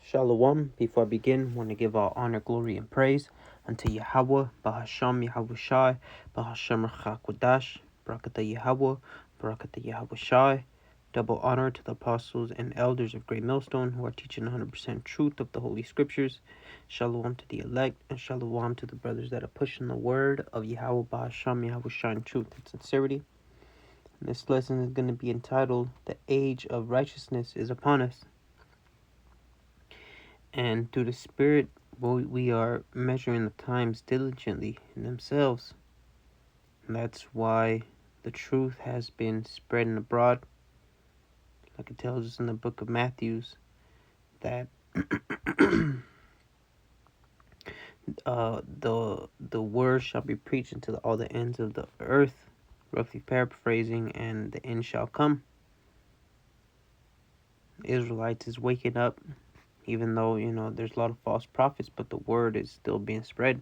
Shalom. Before I begin, I want to give all honor, glory, and praise unto Yahweh, Bahasham Yahweh Shai, Bahasham Rachakwadash, Barakatah Yahweh, Barakatah Yahweh Shai. Double honor to the apostles and elders of Great Millstone who are teaching 100% truth of the Holy Scriptures. Shalom to the elect, and shalom to the brothers that are pushing the word of Yahweh, Bahasham Yahweh Shai in truth and sincerity. And this lesson is going to be entitled, The Age of Righteousness is Upon Us. And through the Spirit, we are measuring the times diligently in themselves. And that's why the truth has been spreading abroad. Like it tells us in the book of Matthew, that the word shall be preached unto all the ends of the earth, roughly paraphrasing, and the end shall come. Israelites is waking up, even though, there's a lot of false prophets, but the word is still being spread.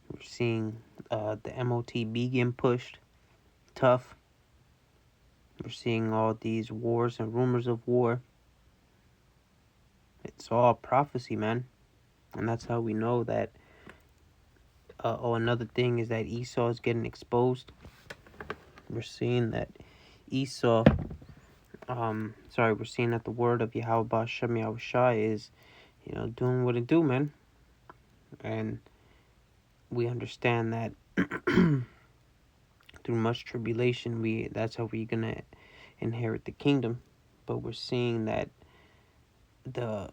We're seeing the MOTB getting pushed tough. We're seeing all these wars and rumors of war. It's all prophecy, man. And that's how we know that. Another thing is that Esau is getting exposed. We're seeing that Esau, we're seeing that the word of Yahweh Ba'Shem Yahweh Shai is, doing what it do, man. And we understand that through much tribulation, that's how we're gonna inherit the kingdom. But we're seeing that the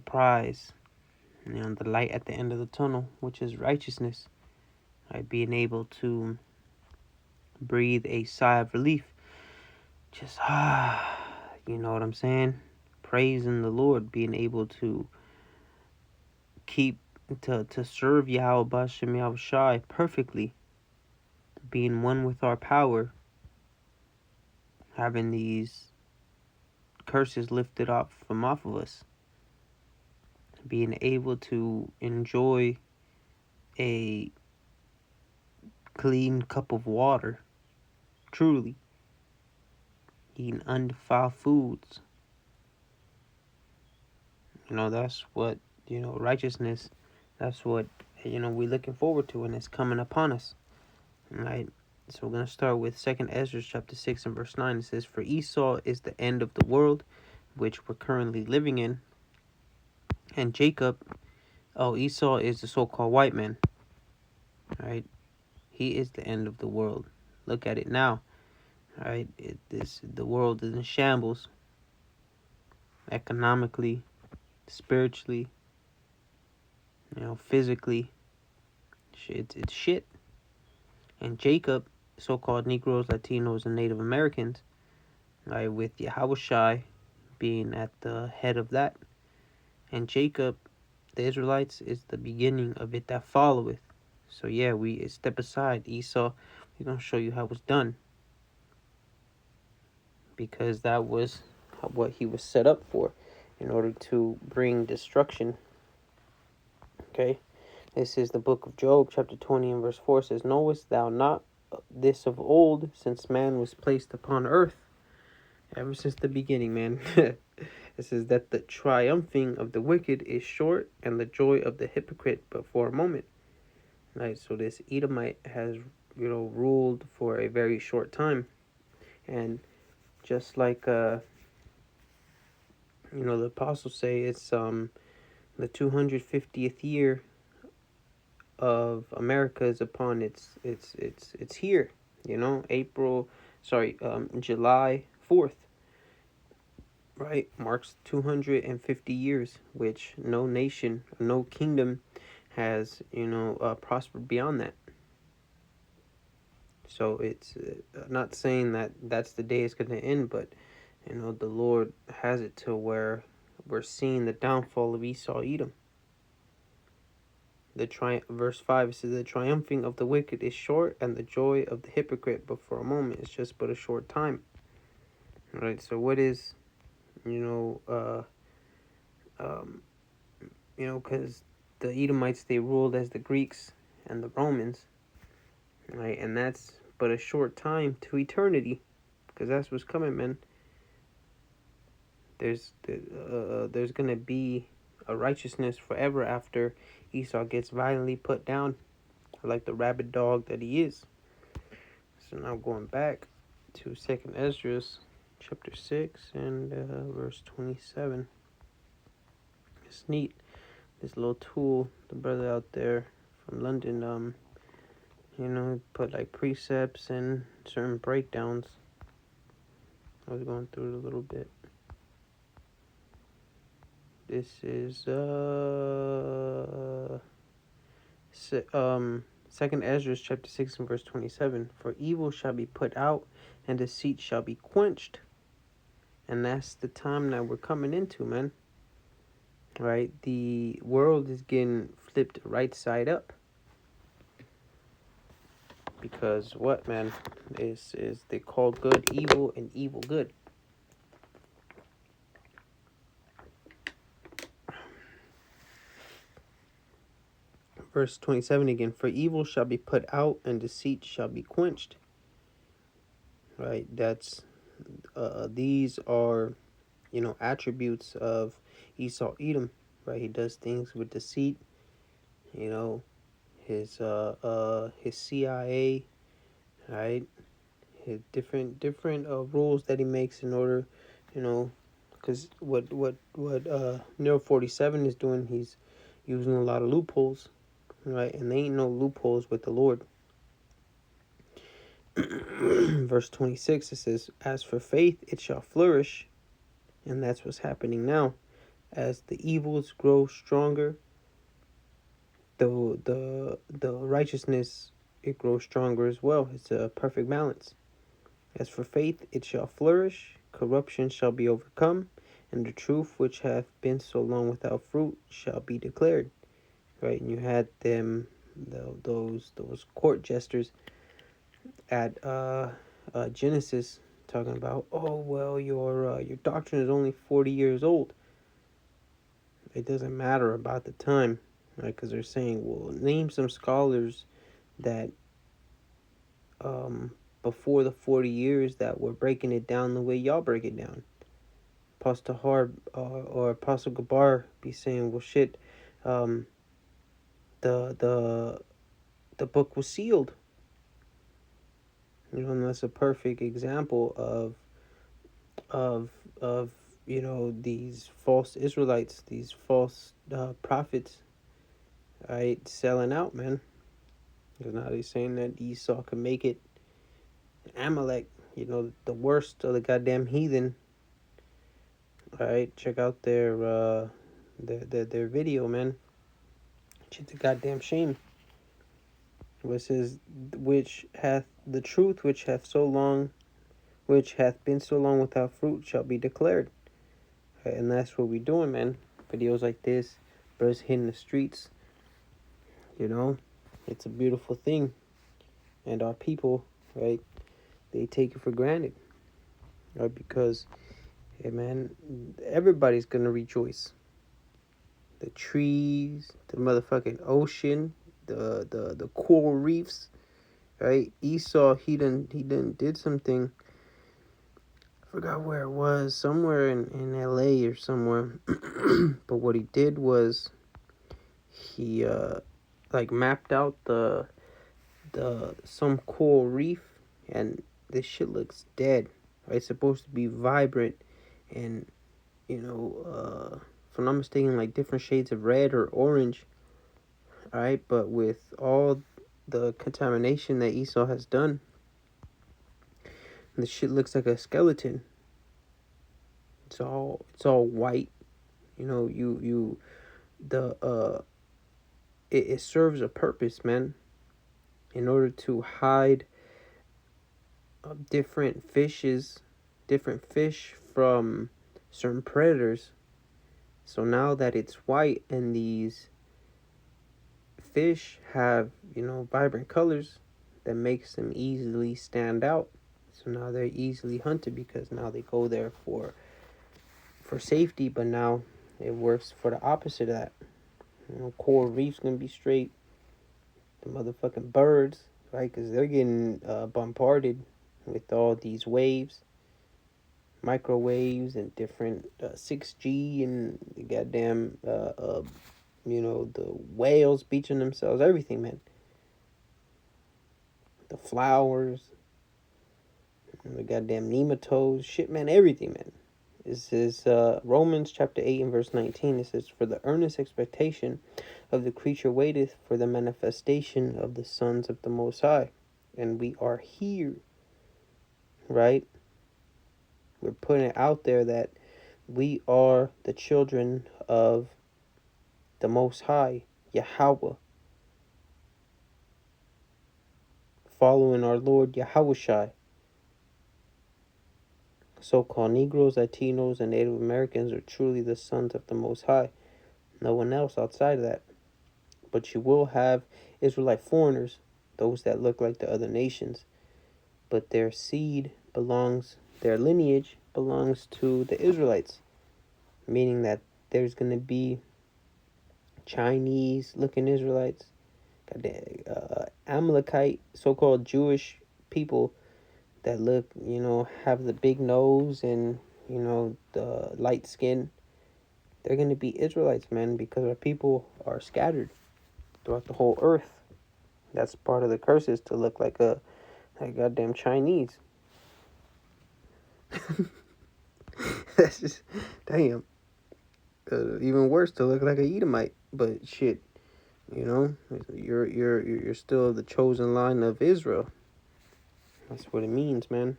prize, the light at the end of the tunnel, which is righteousness, right? Being able to breathe a sigh of relief, just you know what I'm saying? Praising the Lord, being able to keep to serve Yahweh B'Shem Yahweh Shai perfectly, being one with our power, having these curses lifted off of us, being able to enjoy a clean cup of water, truly, eating undefiled foods. That's what, righteousness, that's what, we're looking forward to, and it's coming upon us. Right? So we're going to start with 2nd Ezra chapter 6 and verse 9. It says, For Esau is the end of the world, which we're currently living in. And Jacob, Esau is the so-called white man. Right? He is the end of the world. Look at it now. Right? The world is in shambles. Economically, spiritually, physically. It's shit. And Jacob, so-called Negroes, Latinos, and Native Americans, right, with Yahweh Shai being at the head of that. And Jacob, the Israelites, is the beginning of it that followeth. So yeah, we step aside. Esau, we're going to show you how it was done. Because that was what he was set up for, in order to bring destruction. Okay? This is the book of Job, chapter 20 and verse 4. It says, Knowest thou not this of old, since man was placed upon earth? Ever since the beginning, man. It says that the triumphing of the wicked is short, and the joy of the hypocrite but for a moment. Right, so this Edomite has, ruled for a very short time. And just like, the apostles say, it's the 250th year of America is upon it's here, July 4th, right, marks 250 years, which no nation, no kingdom has, prospered beyond that. So it's not saying that that's the day it's going to end, but, the Lord has it to where we're seeing the downfall of Esau, Edom. Verse 5 says, The triumphing of the wicked is short, and the joy of the hypocrite but for a moment. It's just but a short time. All right, so what is, because the Edomites, they ruled as the Greeks and the Romans, right? And that's but a short time to eternity, because that's what's coming, man. there's gonna be a righteousness forever after Esau gets violently put down, like the rabid dog that he is. So now going back to 2nd Ezra, chapter 6 and verse 27. It's neat. This little tool, the brother out there from London, put like precepts and certain breakdowns. I was going through it a little bit. This is 2nd Ezra chapter 6 and verse 27. For evil shall be put out, and deceit shall be quenched. And that's the time that we're coming into, man. Right? The world is getting flipped right side up. Because what, man? Is they call good evil and evil good. Verse 27 again. For evil shall be put out, and deceit shall be quenched. Right? That's these are, attributes of Esau Edom. Right? He does things with deceit. His CIA, right? His different rules that he makes in order, because what Nero 47 is doing, he's using a lot of loopholes, right? And there ain't no loopholes with the Lord. Verse 26, it says, as for faith, it shall flourish. And that's what's happening now. As the evils grow stronger, the righteousness, it grows stronger as well. It's a perfect balance. As for faith, it shall flourish, corruption shall be overcome, and the truth which hath been so long without fruit shall be declared. Right? And you had them, those court jesters at Genesis talking about, oh well, your doctrine is only 40 years old. It doesn't matter about the time, right? Because they're saying, well, name some scholars that before the 40 years that were breaking it down the way y'all break it down. Apostle Harb or Apostle Gabar be saying, well, shit, the book was sealed. And that's a perfect example of these false Israelites, these false prophets, right, selling out, man. Because now they're saying that Esau can make it. Amalek, the worst of the goddamn heathen. All right, check out their video, man. It's a goddamn shame. It says, which hath the truth which hath been so long without fruit shall be declared. Right, and that's what we doing, man. Videos like this, brothers hitting the streets. It's a beautiful thing. And our people, right, they take it for granted. Right, because, hey, man, everybody's gonna rejoice. The trees, the motherfucking ocean, the coral reefs, right? Esau, he done did something. I forgot where it was, somewhere in LA or somewhere. But what he did was he mapped out the some coral reef, and this shit looks dead. Right? It's supposed to be vibrant and if I'm not mistaken, like different shades of red or orange. All right, but with all the contamination that Esau has done, the shit looks like a skeleton. It's all white. It serves a purpose, man. In order to hide different fish from certain predators. So now that it's white and these fish have, vibrant colors, that makes them easily stand out. So now they're easily hunted because now they go there for safety, but now it works for the opposite of that. Coral reef's gonna be straight. The motherfucking birds, right? Because they're getting bombarded with all these waves. microwaves and different 6G and the goddamn the whales beaching themselves, everything, man. The flowers, the goddamn nematodes, shit, man, everything, man. This is Romans chapter 8 and verse 19. It says, "For the earnest expectation of the creature waiteth for the manifestation of the sons of the Most High." And we are here, right? We're putting it out there that we are the children of the Most High, Yahweh, following our Lord Yahushai. So-called Negroes, Latinos, and Native Americans are truly the sons of the Most High. No one else outside of that. But you will have Israelite foreigners, those that look like the other nations, but their seed belongs, their lineage belongs to the Israelites, meaning that there's going to be Chinese-looking Israelites, Amalekite, so-called Jewish people that look, have the big nose and, the light skin. They're going to be Israelites, man, because our people are scattered throughout the whole earth. That's part of the curses, to look like a goddamn Chinese. That's just, damn. Even worse, to look like a Edomite. But shit, you're still the chosen line of Israel. That's what it means, man.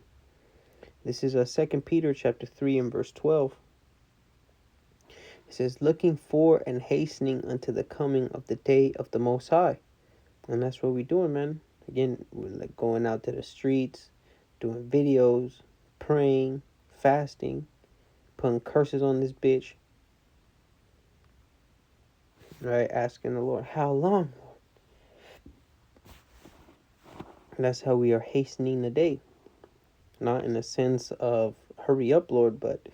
This is 2 Peter chapter 3 and verse 12. It says, "Looking for and hastening unto the coming of the day of the Most High." And that's what we're doing, man. Again, we're like going out to the streets, doing videos, praying, fasting, putting curses on this bitch. Right? Asking the Lord, how long, Lord? And that's how we are hastening the day. Not in the sense of hurry up, Lord, but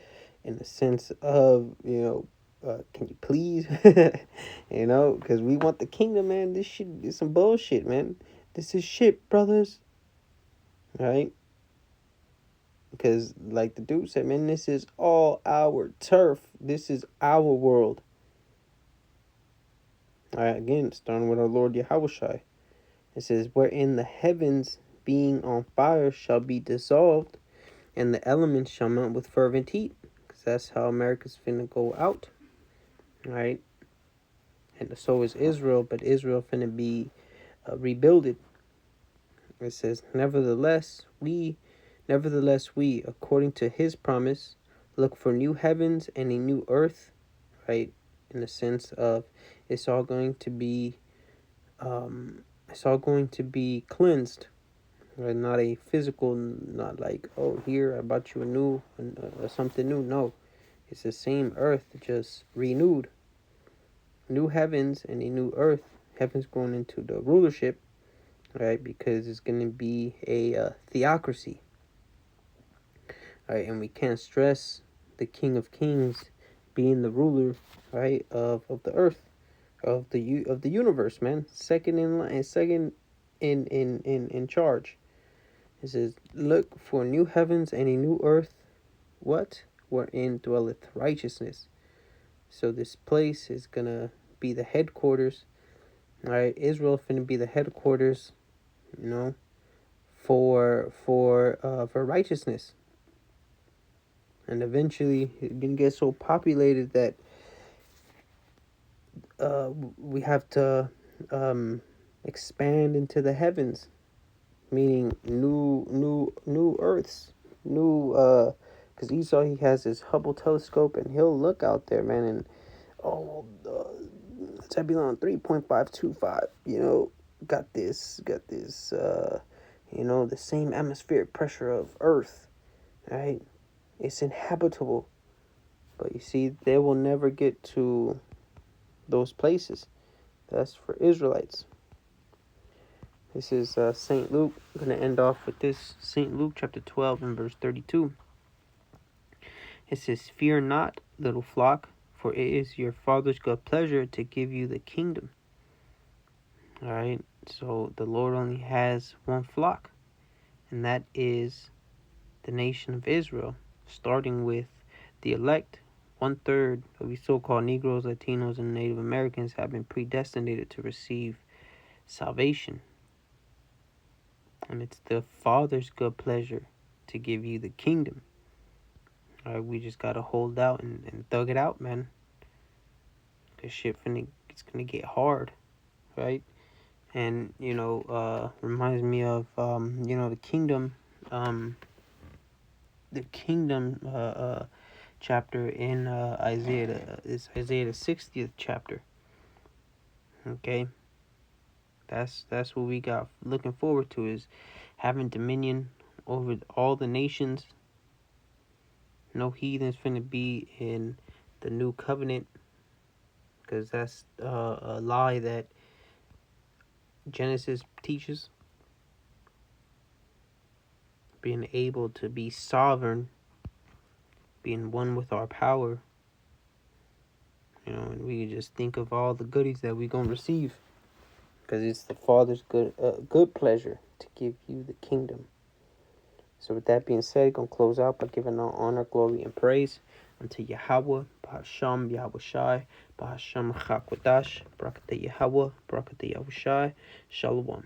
in the sense of, can you please? Because we want the kingdom, man. This shit is some bullshit, man. This is shit, brothers. Right? Because, like the dude said, man, this is all our turf. This is our world. All right, again, starting with our Lord Yahushai. It says, "Wherein the heavens being on fire shall be dissolved, and the elements shall melt with fervent heat." Because that's how America's finna go out. All right? And so is Israel, but Israel finna be rebuilded. It says, nevertheless, we, according to his promise, look for new heavens and a new earth," right? In the sense of it's all going to be cleansed, right? Not a physical, not like, oh, here I bought you a new something new. No, it's the same earth, just renewed. New heavens and a new earth. Heaven's going into the rulership, right? Because it's going to be a theocracy, right? And we can't stress the King of Kings being the ruler, right, of the earth, of the universe, man. Second in line, second in charge. It says, "Look for new heavens and a new earth, what? Wherein dwelleth righteousness." So this place is gonna be the headquarters. All right, Israel finna be the headquarters, for righteousness. And eventually it's gonna get so populated that we have to expand into the heavens, meaning new earths, because Esau, he has his Hubble telescope and he'll look out there, man, and Zebulon 3.525, got this the same atmospheric pressure of Earth, right? It's inhabitable. But you see, they will never get to those places. That's for Israelites. This is St. Luke. I'm going to end off with this. St. Luke chapter 12 and verse 32. It says, "Fear not, little flock, for it is your Father's good pleasure to give you the kingdom." All right. So the Lord only has one flock, and that is the nation of Israel. starting with the elect. 1/3 of these so-called Negroes, Latinos, and Native Americans have been predestinated to receive salvation. And it's the Father's good pleasure to give you the kingdom. All right, we just got to hold out and thug it out, man. Because it's going to get hard, right? And, reminds me of, the kingdom, chapter in Isaiah. It's Isaiah the 60th chapter. Okay, that's what we got looking forward to, is having dominion over all the nations. No heathens finna be in the new covenant, because that's a lie that Genesis teaches. Being able to be sovereign, being one with our power, and we can just think of all the goodies that we gonna receive, because it's the Father's good pleasure to give you the kingdom. So with that being said, gonna close out by giving all honor, glory, and praise unto Yahweh, Bahasham Yahweh Shai, Bahasham Chakwadash, Barakatah Yahweh, Barakatah Yahweh Shai, Shalom.